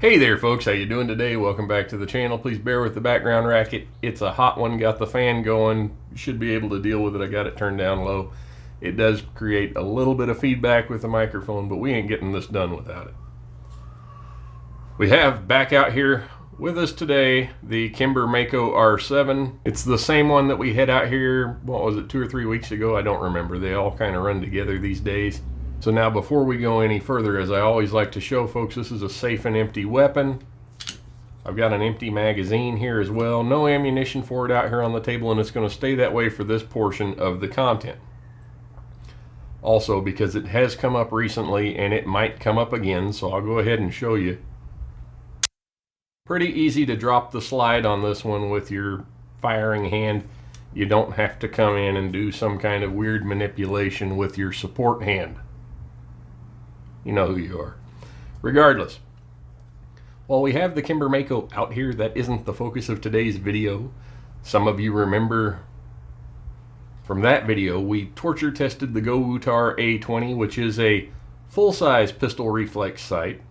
Hey there folks, how you doing today? Welcome back to the channel. Please bear with the background racket. It's a hot one, got the fan going. You should be able to deal with it. I got it turned down low. It does create a little bit of feedback with the microphone, but we ain't getting this done without it. We have back out here with us today the Kimber Mako R7. It's the same one that we had out here, what was it, 2 or 3 weeks ago? I don't remember. They all kind of run together these days. So now before we go any further, as I always like to show folks, this is a safe and empty weapon. I've got an empty magazine here as well. No ammunition for it out here on the table, and it's going to stay that way for this portion of the content. Also, because it has come up recently and it might come up again, so I'll go ahead and show you. Pretty easy to drop the slide on this one with your firing hand. You don't have to come in and do some kind of weird manipulation with your support hand. You know who you are. Regardless, while we have the Kimber Mako out here, that isn't the focus of today's video. Some of you remember from that video, we torture tested the Gowutar A20, which is a full-size pistol reflex sight.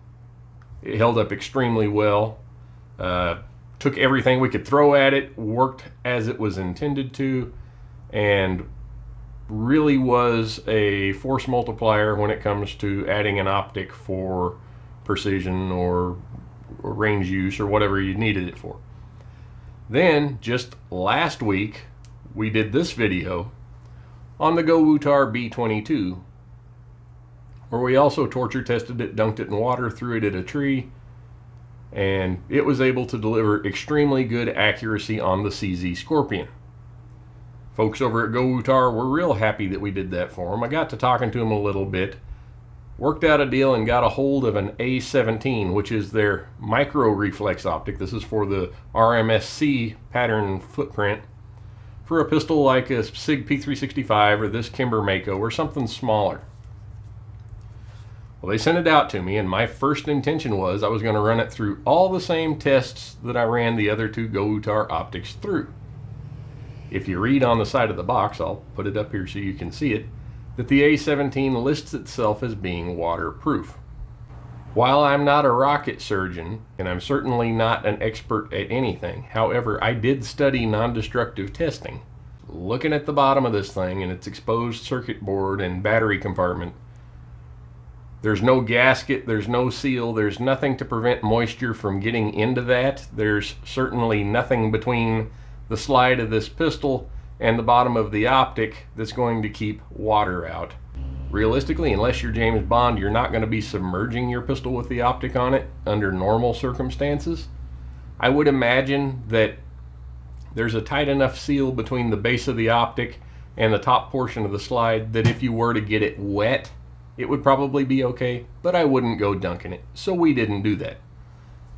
It held up extremely well. Took everything we could throw at it, worked as it was intended to, and really was a force multiplier when it comes to adding an optic for precision or range use or whatever you needed it for. Then just last week we did this video on the Gowutar B22, where we also torture tested it, dunked it in water, threw it at a tree, and it was able to deliver extremely good accuracy on the CZ Scorpion. Folks over at Gowutar were real happy that we did that for them. I got to talking to them a little bit, worked out a deal and got a hold of an A17, which is their micro reflex optic. This is for the RMSC pattern footprint for a pistol like a SIG P365 or this Kimber Mako or something smaller. Well, they sent it out to me, and my first intention was I was going to run it through all the same tests that I ran the other two Gowutar optics through. If you read on the side of the box, I'll put it up here so you can see it, that the A17 lists itself as being waterproof. While I'm not a rocket surgeon, and I'm certainly not an expert at anything, however, I did study non-destructive testing. Looking at the bottom of this thing and its exposed circuit board and battery compartment, there's no gasket, there's no seal, there's nothing to prevent moisture from getting into that. There's certainly nothing between the slide of this pistol and the bottom of the optic that's going to keep water out. Realistically, unless you're James Bond, you're not going to be submerging your pistol with the optic on it under normal circumstances. I would imagine that there's a tight enough seal between the base of the optic and the top portion of the slide that if you were to get it wet, it would probably be okay, but I wouldn't go dunking it, so we didn't do that.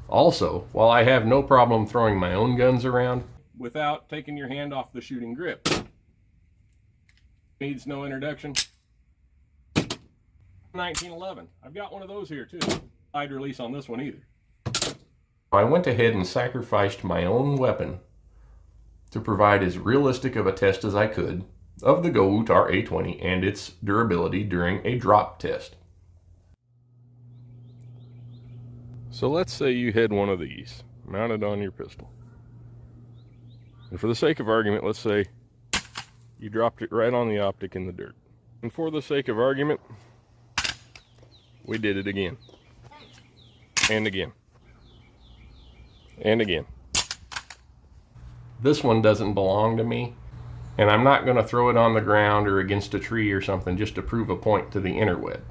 Also, while I have no problem throwing my own guns around without taking your hand off the shooting grip, needs no introduction. 1911. I've got one of those here too. I'd release on this one either. I went ahead and sacrificed my own weapon to provide as realistic of a test as I could of the Gowutar A20 and its durability during a drop test. So let's say you had one of these mounted on your pistol. And for the sake of argument, let's say you dropped it right on the optic in the dirt. And for the sake of argument, we did it again. And again. And again. This one doesn't belong to me, and I'm not going to throw it on the ground or against a tree or something just to prove a point to the interweb.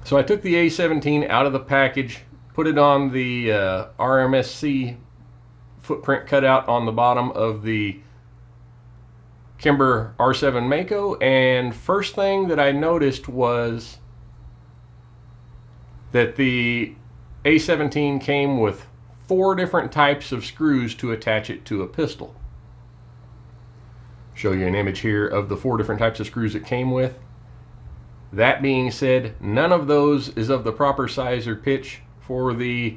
So I took the A17 out of the package, put it on the RMSC footprint cutout on the bottom of the Kimber R7 Mako, and first thing that I noticed was that the A17 came with 4 different types of screws to attach it to a pistol. Show you an image here of the 4 different types of screws it came with. That being said, none of those is of the proper size or pitch for the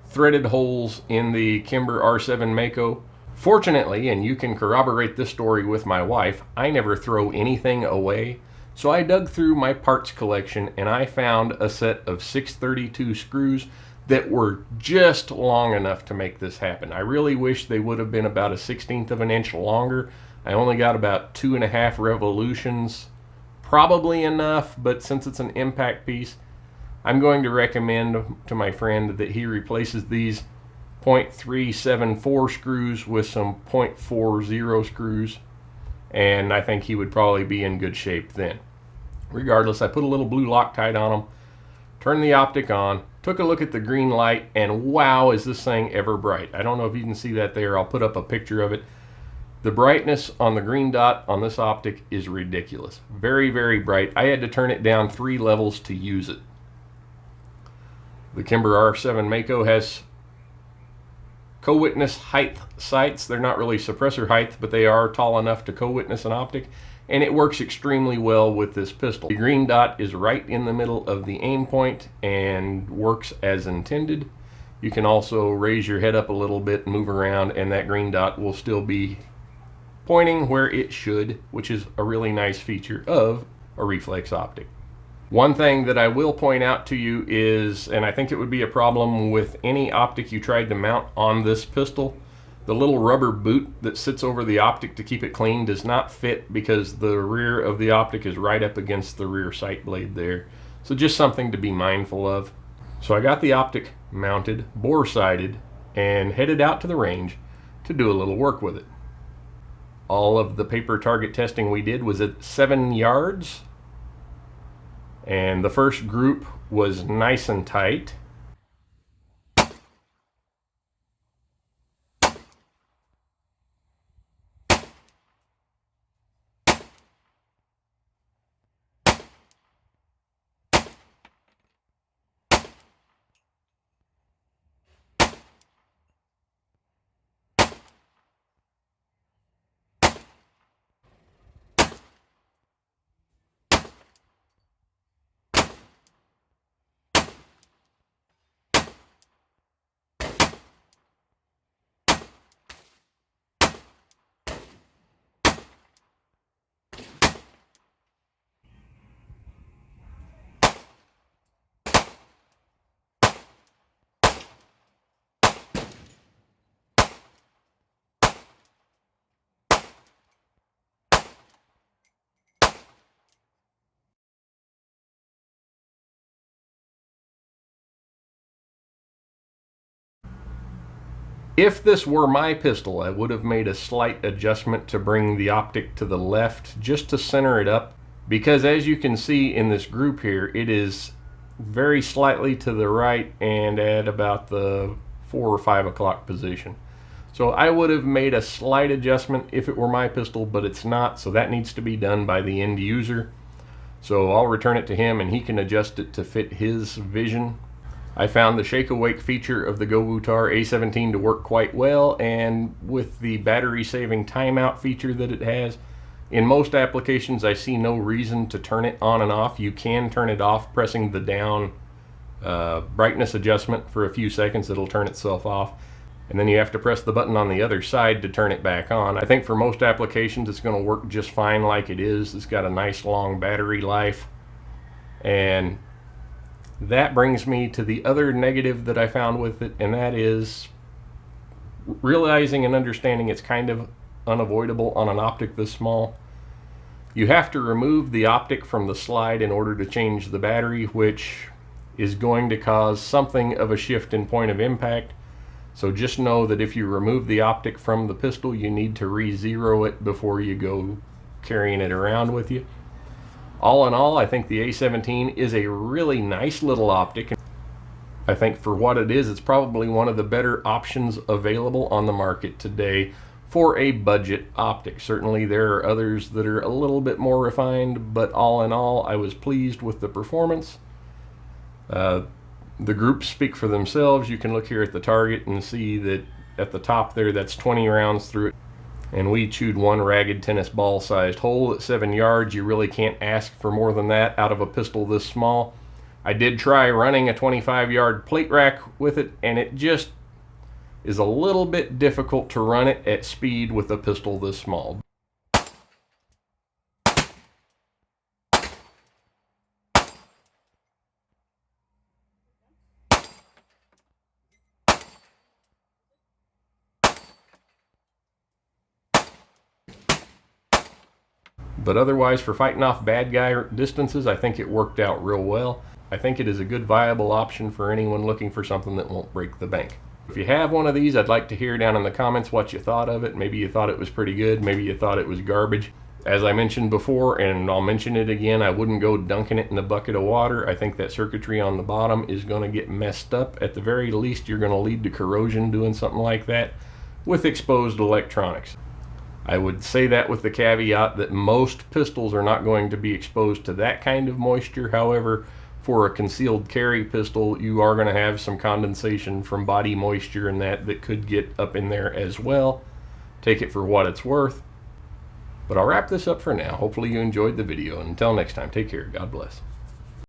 threaded holes in the Kimber R7 Mako. Fortunately, and you can corroborate this story with my wife, I never throw anything away. So I dug through my parts collection and I found a set of 632 screws that were just long enough to make this happen. I really wish they would have been about a 1/16 of an inch longer. I only got about 2.5 revolutions, probably enough, but since it's an impact piece, I'm going to recommend to my friend that he replaces these 0.374 screws with some 0.40 screws, and I think he would probably be in good shape then. Regardless, I put a little blue Loctite on them, turned the optic on, took a look at the green light, and wow, is this thing ever bright. I don't know if you can see that there. I'll put up a picture of it. The brightness on the green dot on this optic is ridiculous. Very, very bright. I had to turn it down 3 levels to use it. The Kimber R7 Mako has co-witness height sights. They're not really suppressor height, but they are tall enough to co-witness an optic, and it works extremely well with this pistol. The green dot is right in the middle of the aim point and works as intended. You can also raise your head up a little bit and move around, and that green dot will still be pointing where it should, which is a really nice feature of a reflex optic. One thing that I will point out to you is, and I think it would be a problem with any optic you tried to mount on this pistol, the little rubber boot that sits over the optic to keep it clean does not fit because the rear of the optic is right up against the rear sight blade there. So just something to be mindful of. So I got the optic mounted, bore-sighted, and headed out to the range to do a little work with it. All of the paper target testing we did was at 7 yards. And the first group was nice and tight. If this were my pistol, I would have made a slight adjustment to bring the optic to the left just to center it up, because as you can see in this group here, it is very slightly to the right and at about the 4 or 5 o'clock position. So I would have made a slight adjustment if it were my pistol, but it's not, so that needs to be done by the end user. So I'll return it to him and he can adjust it to fit his vision. I found the shake awake feature of the Gowutar A17 to work quite well, and with the battery saving timeout feature that it has, in most applications I see no reason to turn it on and off. You can turn it off pressing the down brightness adjustment for a few seconds. It'll turn itself off, and then you have to press the button on the other side to turn it back on. I think for most applications it's going to work just fine like it is. It's got a nice long battery life. And that brings me to the other negative that I found with it, and that is realizing and understanding it's kind of unavoidable on an optic this small. You have to remove the optic from the slide in order to change the battery, which is going to cause something of a shift in point of impact. So just know that if you remove the optic from the pistol, you need to re-zero it before you go carrying it around with you. All in all, I think the A17 is a really nice little optic. I think for what it is, it's probably one of the better options available on the market today for a budget optic. Certainly there are others that are a little bit more refined, but all in all, I was pleased with the performance. The groups speak for themselves. You can look here at the target and see that at the top there, that's 20 rounds through it. And we chewed one ragged tennis ball sized hole at 7 yards. You really can't ask for more than that out of a pistol this small. I did try running a 25-yard plate rack with it, and it just is a little bit difficult to run it at speed with a pistol this small. But otherwise, for fighting off bad guy distances, I think it worked out real well. I think it is a good viable option for anyone looking for something that won't break the bank. If you have one of these, I'd like to hear down in the comments what you thought of it. Maybe you thought it was pretty good, maybe you thought it was garbage. As I mentioned before, and I'll mention it again, I wouldn't go dunking it in a bucket of water. I think that circuitry on the bottom is going to get messed up. At the very least, you're going to lead to corrosion doing something like that with exposed electronics. I would say that with the caveat that most pistols are not going to be exposed to that kind of moisture. However, for a concealed carry pistol, you are going to have some condensation from body moisture and that could get up in there as well. Take it for what it's worth. But I'll wrap this up for now. Hopefully you enjoyed the video, and until next time, take care. God bless.